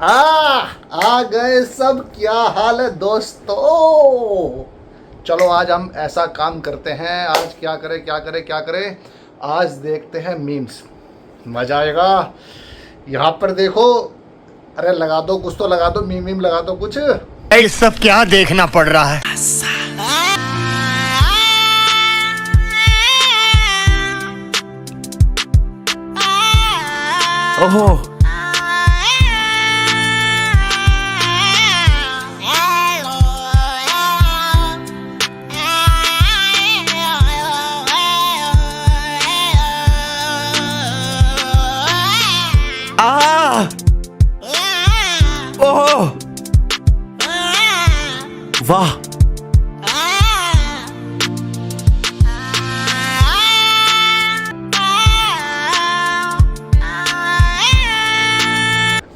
आ गए सब। क्या हाल है दोस्तों? चलो आज हम ऐसा काम करते हैं। आज क्या करें? आज देखते हैं मीम्स, मजा आएगा। यहाँ पर देखो, अरे लगा दो कुछ तो, लगा दो मीम लगा दो कुछ। ये सब क्या देखना पड़ रहा है? ओहो, ओहो, वाह।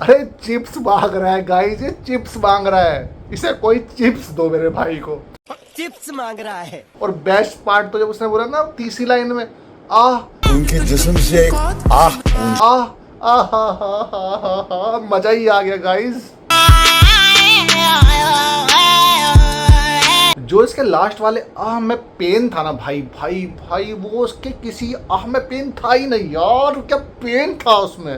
अरे चिप्स मांग रहा है गाइस, ये चिप्स मांग रहा है। इसे कोई चिप्स दो मेरे भाई को। चिप्स मांग रहा है। और बेस्ट पार्ट तो जब उसने बोला ना तीसरी लाइन में, आ उनके जिस्म से मजा ही आ गया गाइस। जो इसके लास्ट वाले आह में पेन था ना भाई, वो उसके किसी आह में पेन था ही नहीं यार। क्या पेन था उसमें।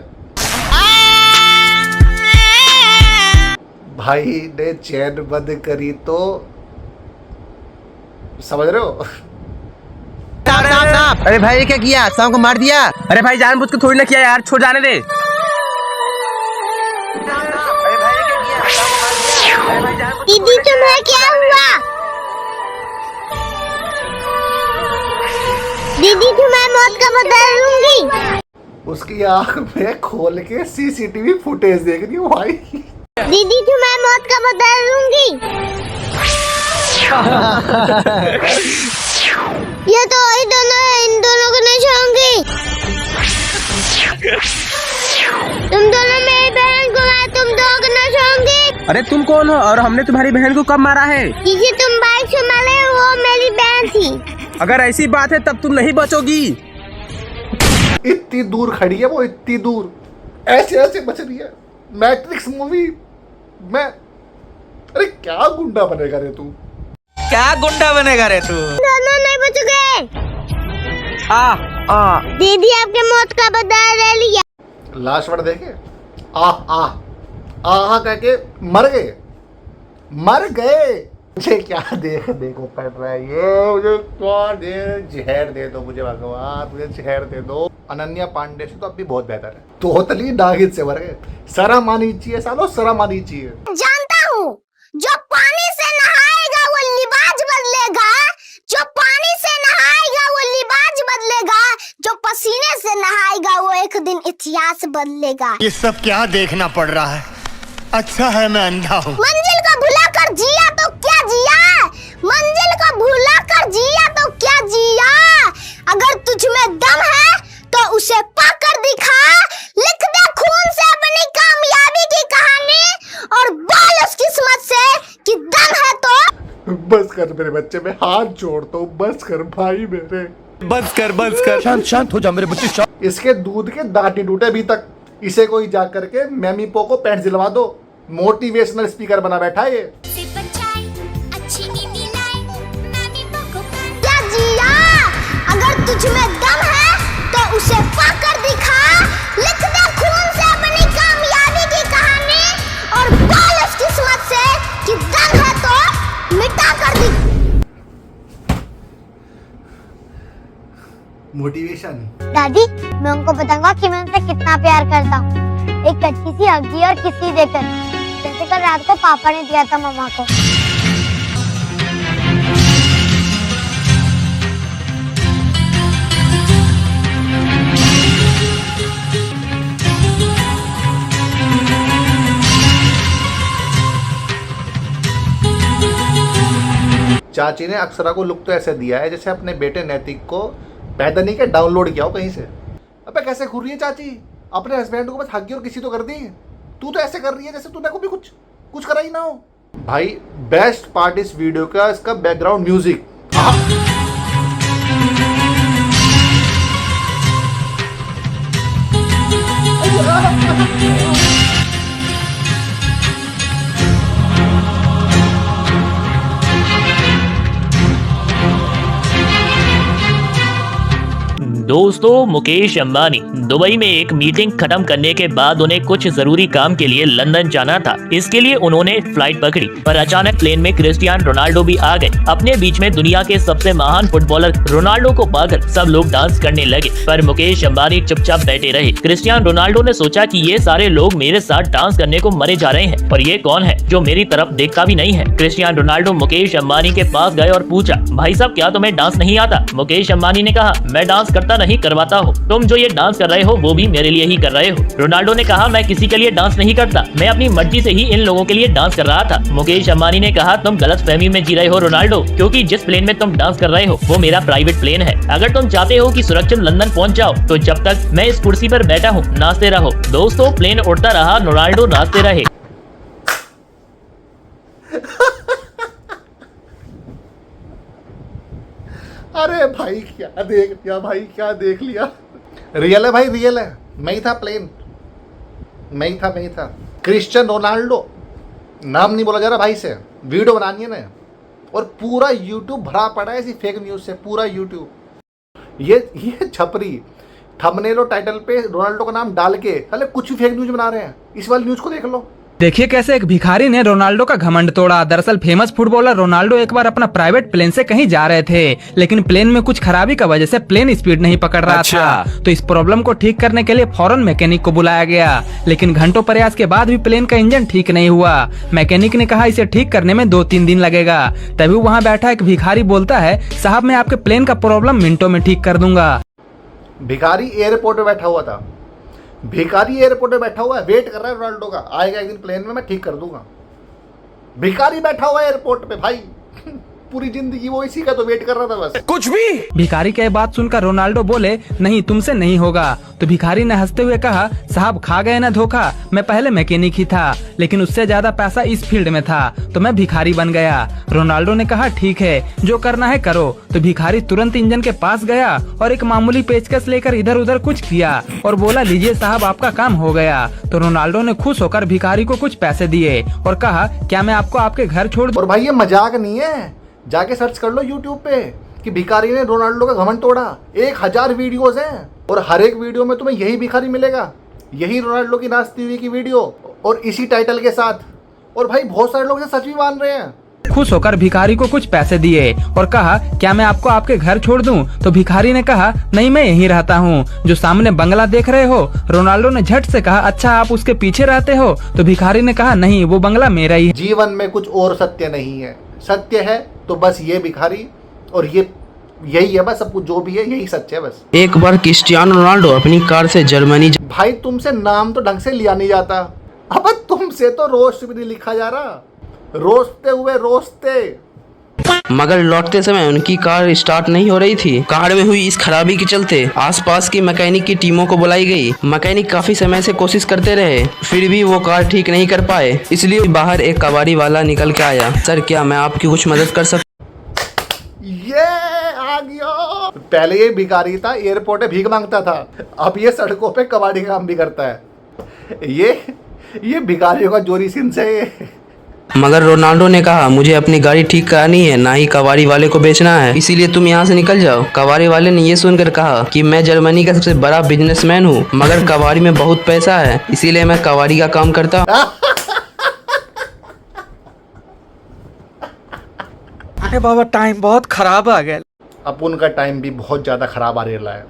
भाई ने चैन बंद करी तो समझ रहे हो। अरे भाई ये क्या किया? सांप को मार दिया? अरे भाई जानबूझ के थोड़ी ना किया यार, छोड़ जाने दे। दीदी तुम्हें क्या हुआ? दीदी तुम्हें मौत का बदला दूंगी। उसकी आंख में खोल के सीसीटीवी फुटेज देख रही हूँ भाई। दीदी तुम्हें मौत का बदला दूंगी। ये तो वही दोनों है, इन दोनों को नहीं छोड़ूंगी। तुम दोनों मेरी बहन को मारा, तुम दोनों को नहीं छोड़ूंगी। अरे तुम कौन हो और हमने तुम्हारी बहन को कब मारा है? जिसे तुम बाइक से मारे वो मेरी बहन थी। अगर ऐसी बात है तब तुम नहीं बचोगी। इतनी दूर खड़ी है वो, इतनी दूर ऐसे बच रही है। मैट्रिक्स मूवी में। अरे क्या गुंडा बनेगा रे तू? क्या गुंडा बनेगा रे तू? दोनों नहीं बचोगे। दीदी आपके मौत का बदला ले लिया। लास्ट वर्ड देखे, आ कह के मर गए। मुझे क्या देखो पड़ रहा है ये। मुझे क्या जहर दे दो मुझे भगवान, मुझे जहर दे दो। अनन्या पांडे से तो अब भी बहुत बेहतर है। तोतली नागिन से मर गए। शर्म आनी चाहिए सालो, शर्म आनी चाहिए। जानता हूँ जो पानी से नहाएगा वो लिबाज बदलेगा, जो पानी से नहाएगा वो लिबाज बदलेगा, जो पसीने से नहाएगा वो एक दिन इतिहास बदलेगा। ये सब क्या देखना पड़ रहा है? अच्छा है मैं अंधा हूँ। मंजिल को भुला कर जिया तो क्या जिया, मंजिल को भुला कर जिया तो क्या जिया। अगर तुझ में दम है तो उसे पाकर दिखा, लिख दे खून से अपनी कामयाबी की कहानी और बोल उस किस्मत से कि दम है तो। बस कर मेरे बच्चे, में हाथ जोड़ता हूँ, बस कर भाई मेरे, बस कर। शांत हो जा मेरे बच्चे, शांत। इसके दूध के दांत नहीं टूटे अभी तक। इसे कोई जा करके मैमी पो को पैंट दिलवा दो। मोटिवेशनल स्पीकर बना बैठा है ये। क्या जिया, अगर तुझ में दम है तो उसे पाकर दिखा, लिख दे खून से अपनी कामयाबी की कहानी और बोल उस किस्मत से कि दम है तो मिटा कर दिखा। मोटिवेशन। दादी मैं उनको बताऊंगा कि मैं उनसे कितना प्यार करता हूँ, एक अच्छी सी हगी और किसी देकर, जैसे कल रात को पापा ने दिया था मम्मा को। चाची ने अक्षरा को लुक तो ऐसे दिया है जैसे अपने बेटे नैतिक को पैदा नहीं के डाउनलोड किया हो कहीं से। अबे कैसे घूर रही है चाची? अपने हस्बैंड को बस हगी और किसी तो कर दी। तू तो ऐसे कर रही है जैसे तूने को भी कुछ करा ही ना हो। भाई बेस्ट पार्ट इस वीडियो का इसका बैकग्राउंड म्यूजिक। दोस्तों, मुकेश अंबानी दुबई में एक मीटिंग खत्म करने के बाद उन्हें कुछ जरूरी काम के लिए लंदन जाना था। इसके लिए उन्होंने फ्लाइट पकड़ी, पर अचानक प्लेन में क्रिस्टियानो रोनाल्डो भी आ गए। अपने बीच में दुनिया के सबसे महान फुटबॉलर रोनाल्डो को पाकर सब लोग डांस करने लगे, पर मुकेश अंबानी चुपचाप बैठे रहे। क्रिस्टियानो रोनाल्डो ने सोचा कि ये सारे लोग मेरे साथ डांस करने को मरे जा रहे हैं, पर ये कौन है जो मेरी तरफ देखता भी नहीं है। क्रिस्टियानो रोनाल्डो मुकेश अंबानी के पास गए और पूछा, भाई साहब क्या तुम्हें डांस नहीं आता? मुकेश अंबानी ने कहा, मैं डांस करता नहीं, करवाता हूँ। तुम जो ये डांस कर रहे हो वो भी मेरे लिए ही कर रहे हो। रोनाल्डो ने कहा, मैं किसी के लिए डांस नहीं करता, मैं अपनी मर्जी से ही इन लोगों के लिए डांस कर रहा था। मुकेश अंबानी ने कहा, तुम गलतफहमी में जी रहे हो रोनाल्डो, क्योंकि जिस प्लेन में तुम डांस कर रहे हो वो मेरा प्राइवेट प्लेन है। अगर तुम चाहते हो कि सुरक्षित लंदन पहुंच जाओ तो जब तक मैं इस कुर्सी पर बैठा हूँ नाचते रहो। दोस्तों, प्लेन उड़ता रहा, रोनाल्डो नाचते रहे। अरे भाई क्या देख लिया, भाई क्या देख लिया। रियल है भाई, रियल है। मैं ही था प्लेन, मैं ही था। क्रिस्टियानो रोनाल्डो नाम नहीं बोला जा रहा भाई से, वीडियो बनानी है ना। और पूरा यूट्यूब भरा पड़ा है इसी फेक न्यूज़ से, पूरा यूट्यूब। ये छपरी थंबनेल और टाइटल पे रोनाल्डो का नाम डाल के साले कुछ भी फेक न्यूज़ बना रहे हैं। इस वाली न्यूज़ को देख लो। देखिए कैसे एक भिखारी ने रोनाल्डो का घमंड तोड़ा। दरअसल फेमस फुटबॉलर रोनाल्डो एक बार अपना प्राइवेट प्लेन से कहीं जा रहे थे, लेकिन प्लेन में कुछ खराबी की वजह से प्लेन स्पीड नहीं पकड़ रहा था। तो इस प्रॉब्लम को ठीक करने के लिए फौरन मैकेनिक को बुलाया गया, लेकिन घंटों प्रयास के बाद भी प्लेन का इंजन ठीक नहीं हुआ। मैकेनिक ने कहा इसे ठीक करने में 2-3 दिन लगेगा। तभी वहाँ बैठा एक भिखारी बोलता है, साहब मैं आपके प्लेन का प्रॉब्लम मिनटों में ठीक कर दूंगा। भिखारी एयरपोर्ट पे बैठा हुआ था, भिखारी एयरपोर्ट पे बैठा हुआ है, वेट कर रहा है रोनाल्डो का, आएगा एक दिन प्लेन में, मैं ठीक कर दूंगा। भिखारी बैठा हुआ है एयरपोर्ट पे भाई। पूरी जिंदगी वो इसी का तो वेट कर रहा था बस। कुछ भी। भिखारी की बात सुनकर रोनाल्डो बोले, नहीं तुमसे नहीं होगा। तो भिखारी ने हंसते हुए कहा, साहब खा गए ना धोखा, मैं पहले मैकेनिक ही था, लेकिन उससे ज्यादा पैसा इस फील्ड में था तो मैं भिखारी बन गया। रोनाल्डो ने कहा, ठीक है जो करना है करो। तो भिखारी तुरंत इंजन के पास गया और एक मामूली पेचकस लेकर इधर उधर कुछ किया और बोला, लीजिए साहब आपका काम हो गया। तो रोनाल्डो ने खुश होकर भिखारी को कुछ पैसे दिए और कहा, क्या मैं आपको आपके घर छोड़ दूं? और भाई ये मजाक नहीं है, जाके सर्च कर लो यूट्यूब पे कि भिखारी ने रोनाल्डो का घमंड तोड़ा। 1000 वीडियोस हैं और हर एक वीडियो में तुम्हें यही भिखारी मिलेगा, यही रोनाल्डो की नाचती हुई की वीडियो और इसी टाइटल के साथ। और भाई बहुत सारे लोग इसे सच भी मान रहे हैं। खुश होकर भिखारी को कुछ पैसे दिए और कहा, क्या मैं आपको आपके घर छोड़ दूं? तो भिखारी ने कहा, नहीं मैं यहीं रहता हूं, जो सामने बंगला देख रहे हो। रोनाल्डो ने झट से कहा, अच्छा आप उसके पीछे रहते हो? तो भिखारी ने कहा, नहीं वो बंगला मेरा ही है। जीवन में कुछ और सत्य नहीं है, सत्य है तो बस ये भिखारी और ये यही है बस, सब कुछ जो भी है यही सच है बस। एक बार क्रिस्टियानो रोनाल्डो अपनी कार से जर्मनी भाई तुमसे नाम तो ढंग से लिया नहीं जाता, अब तुमसे तो रोस्ट भी नहीं लिखा जा रहा, रोस्ते हुए रोस्ते। मगर लौटते समय उनकी कार स्टार्ट नहीं हो रही थी। कार में हुई इस खराबी के चलते आसपास की मैकेनिक की टीमों को बुलाई गई। मैकेनिक काफी समय से कोशिश करते रहे, फिर भी वो कार ठीक नहीं कर पाए। इसलिए बाहर एक कबाड़ी वाला निकल के आया। सर क्या मैं आपकी कुछ मदद कर सकता? ये आ गया। पहले ये भिखारी था, एयरपोर्ट में भीख मांगता था, अब ये सड़कों पे कबाड़ी का काम भी करता है। ये भिखारियों का जोरी सिंस है। मगर रोनाल्डो ने कहा, मुझे अपनी गाड़ी ठीक करानी है, ना ही कबाड़ी वाले को बेचना है, इसीलिए तुम यहाँ से निकल जाओ। कबाड़ी वाले ने ये सुनकर कहा कि मैं जर्मनी का सबसे बड़ा बिजनेसमैन हूँ, मगर कबाड़ी में बहुत पैसा है, इसीलिए मैं कबाड़ी का काम करता हूँ। अरे बाबा टाइम बहुत खराब आ गया। अब उनका टाइम भी बहुत ज़्यादा खराब आ रहा है।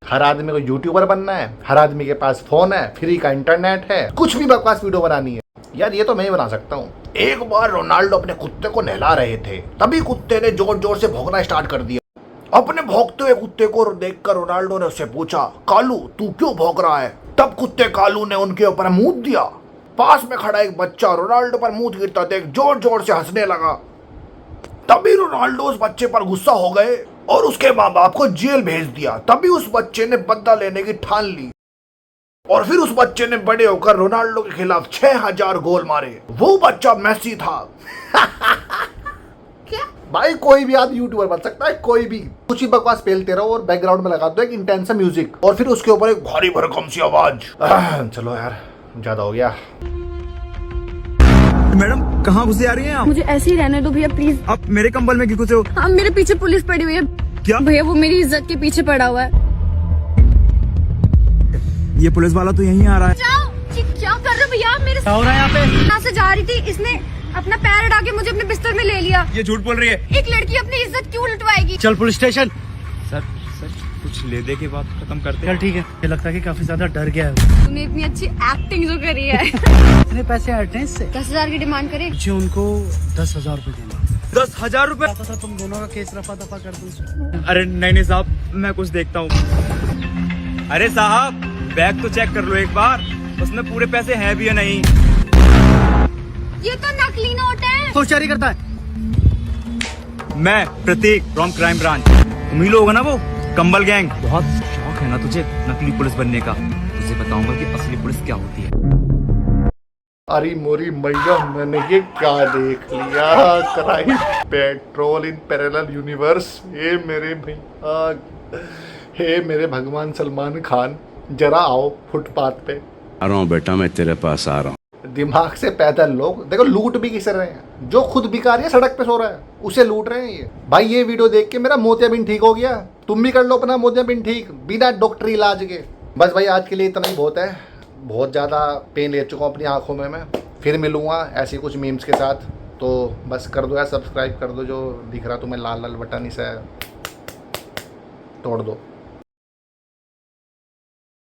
हर आदमी को यूट्यूबर बनना है, हर आदमी के पास फोन है, फ्री का इंटरनेट है, कुछ भी बकवास वीडियो बनानी है। यार ये तो मैं ही बना सकता हूँ। एक बार रोनाल्डो अपने कुत्ते को नहला रहे थे, तभी कुत्ते ने जोर जोर से भौंकना स्टार्ट कर दिया। अपने भौंकते हुए कुत्ते को देखकर रोनाल्डो ने उससे पूछा, कालू तू क्यों भौंक रहा है? तब कुत्ते कालू ने उनके ऊपर मुंह दिया। पास में खड़ा एक बच्चा रोनाल्डो पर मुंह गिरता देख जोर जोर से हंसने लगा। तभी रोनाल्डो उस बच्चे पर गुस्सा हो गए और उसके माँ बाप को जेल भेज दिया। तभी उस बच्चे ने बदला लेने की ठान ली और फिर उस बच्चे ने बड़े होकर रोनाल्डो के खिलाफ 6000 गोल मारे। वो बच्चा मेसी था। क्या भाई, कोई भी आदमी यूट्यूबर बन सकता है, कोई भी। कुछ ही बकवास पेलते रहो और बैकग्राउंड में लगा दो एक इंटेंस म्यूजिक और फिर उसके ऊपर एक भारी भरकम सी आवाज। चलो यार ज्यादा हो गया। मैडम कहाँ घुसे आ रही हैं आप? मुझे ऐसे ही रहने दो भैया प्लीज। आप मेरे कंबल में क्यों घुसे हो? हाँ मेरे पीछे पुलिस पड़ी हुई है। क्या? भैया वो मेरी इज्जत के पीछे पड़ा हुआ है। ये पुलिस वाला तो यहीं आ रहा है। जाओ जी, क्या कर रहे हो भैया? मेरे क्या हो रहा है यहाँ पे? यहाँ से जा रही थी, इसने अपना पैर अड़ा के मुझे अपने बिस्तर में ले लिया। ये झूठ बोल रही है। एक लड़की अपनी इज्जत क्यों लुटवाएगी? चल पुलिस स्टेशन। सर कुछ ले दे के बात खत्म करते। चल ठीक है। ये लगता है कि काफी ज्यादा डर गया है। तूने इतनी अच्छी एक्टिंग जो करी है। कितने पैसे आए थे इससे? 10,000 की डिमांड करे। मुझे उनको 10,000 रूपए देना। 10,000 रूपए? था तुम दोनों का केस रफा दफा कर दूं। अरे नहीं साहब, मैं कुछ देखता हूँ। अरे साहब बैग तो चेक कर लो एक बार, उसमें पूरे पैसे हैं भी या नहीं। ये तो नकली नोट है। कौन जारी करता है? मैं प्रतीक फ्रॉम क्राइम ब्रांच। तुम ही लोग हो ना वो कंबल गैंग? बहुत शौक है ना तुझे नकली पुलिस बनने का? तुझे बताऊंगा कि असली पुलिस क्या होती है। अरे मोरी मैया, मैंने ये क्या देख लिया? Crime patrol in parallel universe. हे मेरे भैया, हे मेरे भगवान सलमान खान, जरा आओ फुटपाथ पे। आ रहा हूँ बेटा, मैं तेरे पास आ रहा हूँ। दिमाग से पैदल लोग देखो लूट भी किसे रहे हैं। जो खुद भिखारी है सड़क पे सो रहा है उसे लूट रहे हैं ये। भाई ये वीडियो देख के मेरा मोतियाबिंद ठीक हो गया। तुम भी कर लो अपना मोतियाबिंद ठीक बिना डॉक्टरी इलाज के। बस भाई आज के लिए इतना ही बहुत है। बहुत ज़्यादा पेन ले चुका हूँ अपनी आंखों में। मैं फिर मिलूँगा ऐसी कुछ मीम्स के साथ। तो बस कर दो यार, सब्सक्राइब कर दो। जो दिख रहा तुम्हें लाल लाल बटन इसे तोड़ दो।